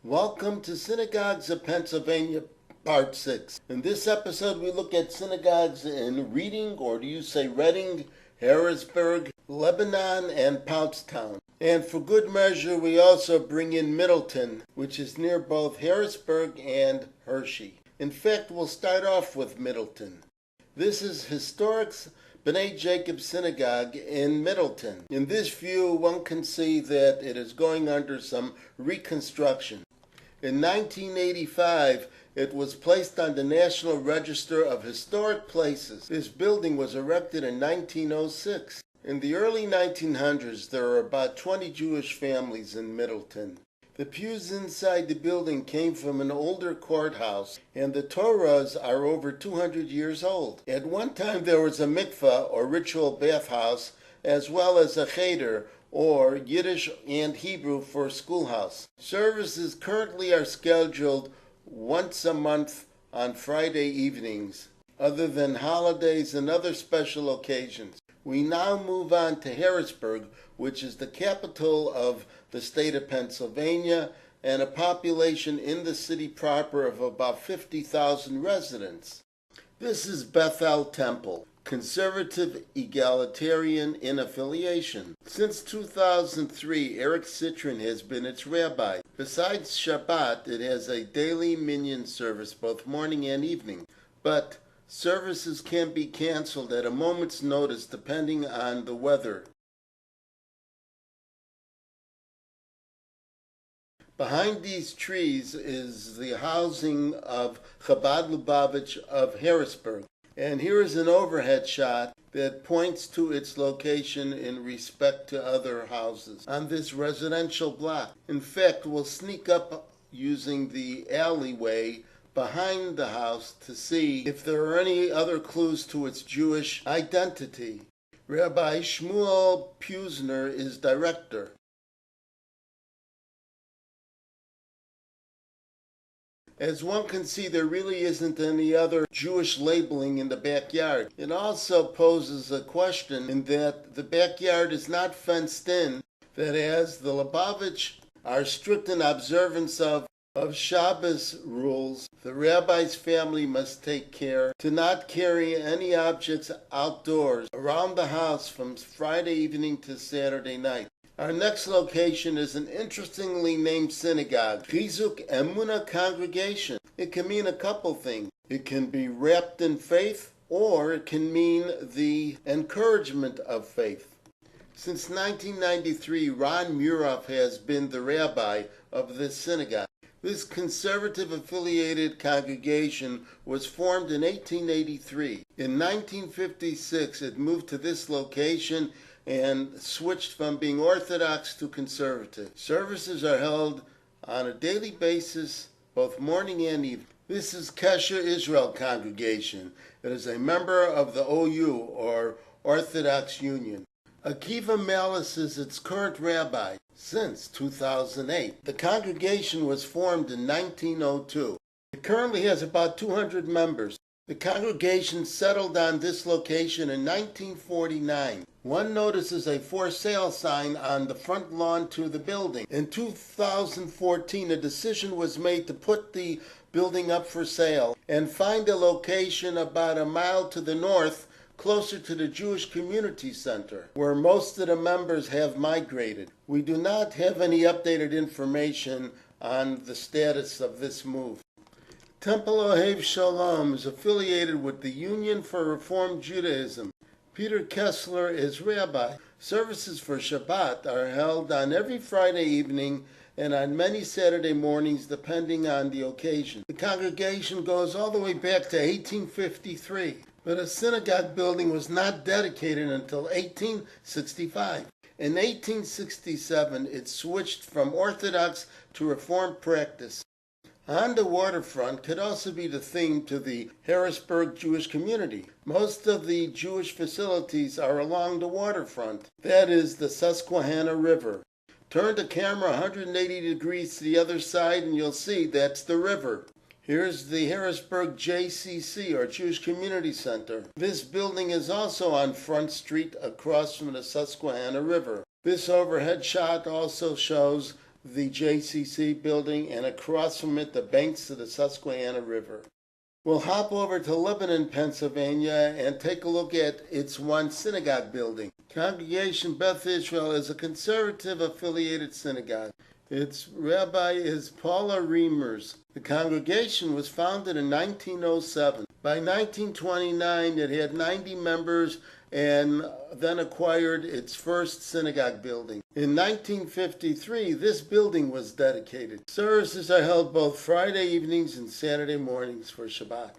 Welcome to Synagogues of Pennsylvania, Part 6. In this episode, we look at synagogues in Reading, or do you say Reading, Harrisburg, Lebanon, and Pottstown. And for good measure, we also bring in Middletown, which is near both Harrisburg and Hershey. In fact, we'll start off with Middletown. This is historic B'nai Jacob Synagogue in Middletown. In this view, one can see that it is going under some reconstruction. In 1985, it was placed on the National Register of Historic Places. This building was erected in 1906. In the early 1900s, there were about 20 Jewish families in Middletown. The pews inside the building came from an older courthouse, and the Torahs are over 200 years old. At one time, there was a mikveh, or ritual bathhouse, as well as a cheder, or Yiddish and Hebrew for schoolhouse. Services currently are scheduled once a month on Friday evenings, other than holidays and other special occasions. We now move on to Harrisburg, which is the capital of the state of Pennsylvania, and a population in the city proper of about 50,000 residents. This is Bethel Temple, conservative egalitarian in affiliation. Since 2003, Eric Citron has been its rabbi. Besides Shabbat, it has a daily minyan service both morning and evening, but services can be canceled at a moment's notice depending on the weather. Behind these trees is the housing of Chabad Lubavitch of Harrisburg. And here is an overhead shot that points to its location in respect to other houses on this residential block. In fact, we'll sneak up using the alleyway behind the house to see if there are any other clues to its Jewish identity. Rabbi Shmuel Pusner is director. As one can see, there really isn't any other Jewish labeling in the backyard. It also poses a question in that the backyard is not fenced in, that as the Lubavitch are strict in observance of Shabbos rules, the rabbi's family must take care to not carry any objects outdoors around the house from Friday evening to Saturday night. Our next location is an interestingly named synagogue, Chizuk Emunah Congregation. It can mean a couple things. It can be wrapped in faith, or it can mean the encouragement of faith. Since 1993, Ron Muroff has been the rabbi of this synagogue. This conservative-affiliated congregation was formed in 1883. In 1956, it moved to this location and switched from being Orthodox to conservative. Services are held on a daily basis, both morning and evening. This is Kesher Israel Congregation. It is a member of the OU, or Orthodox Union. Akiva Malice is its current rabbi since 2008. The congregation was formed in 1902. It currently has about 200 members. The congregation settled on this location in 1949. One notices a for sale sign on the front lawn to the building. In 2014, a decision was made to put the building up for sale and find a location about a mile to the north, closer to the Jewish Community Center, where most of the members have migrated. We do not have any updated information on the status of this move. Temple Ohev Shalom is affiliated with the Union for Reform Judaism. Peter Kessler is rabbi. Services for Shabbat are held on every Friday evening and on many Saturday mornings depending on the occasion. The congregation goes all the way back to 1853, but a synagogue building was not dedicated until 1865. In 1867, it switched from Orthodox to Reform practice. On the waterfront could also be the theme to the Harrisburg Jewish community. Most of the Jewish facilities are along the waterfront. That is the Susquehanna River. Turn the camera 180 degrees to the other side and you'll see that's the river. Here's the Harrisburg JCC, or Jewish Community Center. This building is also on Front Street across from the Susquehanna River. This overhead shot also shows the JCC building, and across from it the banks of the Susquehanna River. We'll hop over to Lebanon, Pennsylvania, and take a look at its one synagogue building. Congregation Beth Israel is a conservative-affiliated synagogue. Its rabbi is Paula Reimers. The congregation was founded in 1907. By 1929, it had 90 members and then acquired its first synagogue building. In 1953, this building was dedicated. Services are held both Friday evenings and Saturday mornings for Shabbat.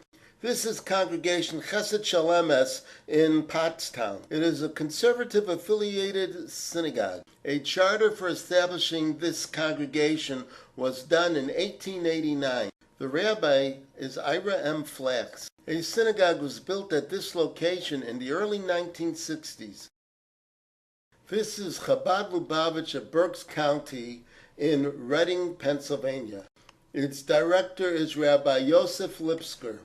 This is Congregation Chesed Shalem Es in Pottstown. It is a conservative-affiliated synagogue. A charter for establishing this congregation was done in 1889. The rabbi is Ira M. Flax. A synagogue was built at this location in the early 1960s. This is Chabad Lubavitch of Berks County in Reading, Pennsylvania. Its director is Rabbi Yosef Lipsker.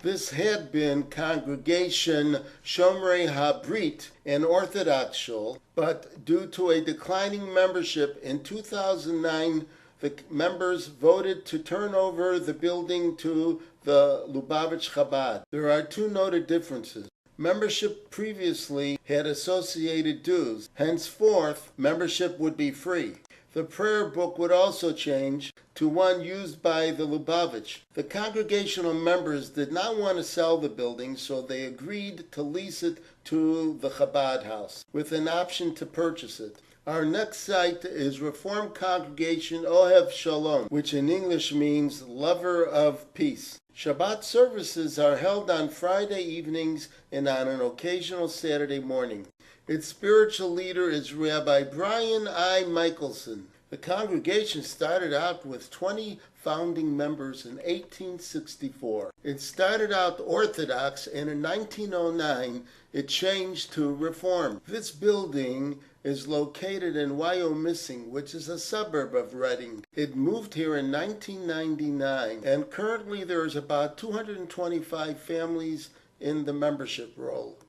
This had been Congregation Shomrei HaBrit, an Orthodox shul, but due to a declining membership in 2009, the members voted to turn over the building to the Lubavitch Chabad. There are two noted differences. Membership previously had associated dues. Henceforth, membership would be free. The prayer book would also change to one used by the Lubavitch. The congregational members did not want to sell the building, so they agreed to lease it to the Chabad house, with an option to purchase it. Our next site is Reformed Congregation Ohev Shalom, which in English means lover of peace. Shabbat services are held on Friday evenings and on an occasional Saturday morning. Its spiritual leader is Rabbi Brian I. Michelson. The congregation started out with 20 founding members in 1864. It started out Orthodox, and in 1909 it changed to Reformed. This building is located in Wyomissing, which is a suburb of Reading. It moved here in 1999, and currently there is about 225 families in the membership roll.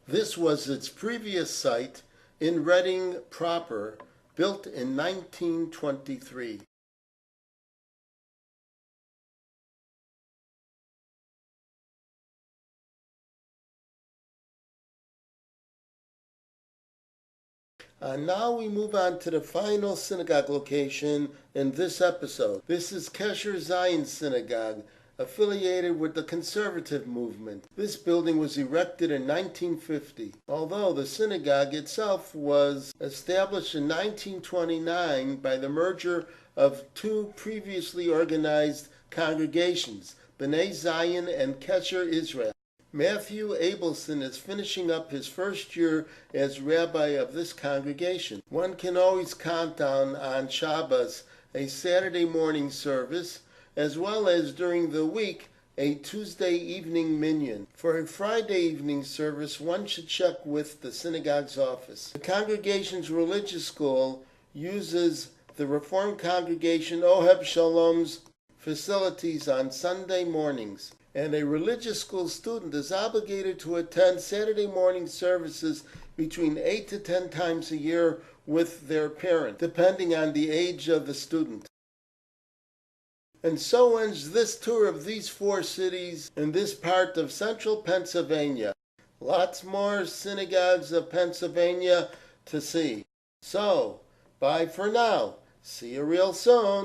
This was its previous site in Reading proper, built in 1923. Now we move on to the final synagogue location in this episode. This is Kesher Zion Synagogue, affiliated with the conservative movement. This building was erected in 1950, although the synagogue itself was established in 1929 by the merger of two previously organized congregations, B'nai Zion and Kesher Israel. Matthew Abelson is finishing up his first year as rabbi of this congregation. One can always count on Shabbos a Saturday morning service, as well as during the week a Tuesday evening minyan. For a Friday evening service, one should check with the synagogue's office. The congregation's religious school uses the Reformed Congregation Oheb Shalom's facilities on Sunday mornings, and a religious school student is obligated to attend Saturday morning services between 8 to 10 times a year with their parent, depending on the age of the student. And so ends this tour of these four cities in this part of central Pennsylvania. Lots more synagogues of Pennsylvania to see. So, bye for now. See you real soon.